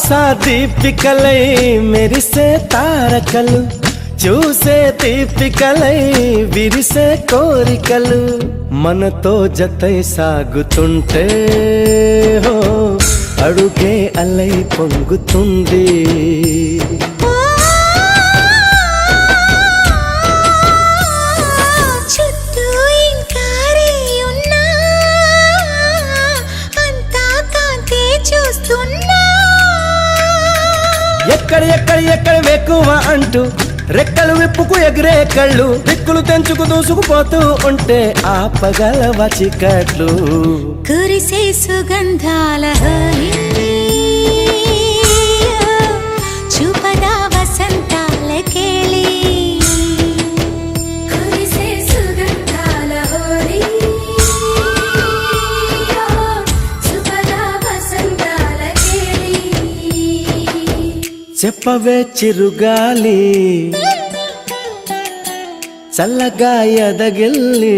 ఆశా దీపికలై మెరిసే తారకలు, చూసే దీపికలై విరిసే కోరికలు, మనతో జతై సాగుతుంటే హో అడుగే అలై పొంగుతుంది. ఎక్కడ వెక్కువ అంటూ రెక్కలు విప్పుకు ఎగిరే కళ్ళు, దిక్కులు తెంచుకు దూసుకుపోతూ ఉంటే ఆపగలవ చీకట్లు. కురిసే సుగంధాల చూపదా వసంతాల కేళి, కురిసే సుగంధాల చూపదా వసంతాల కేళి. చెప్పవే చిరుగాలి చల్లగా ఎదగిల్లి,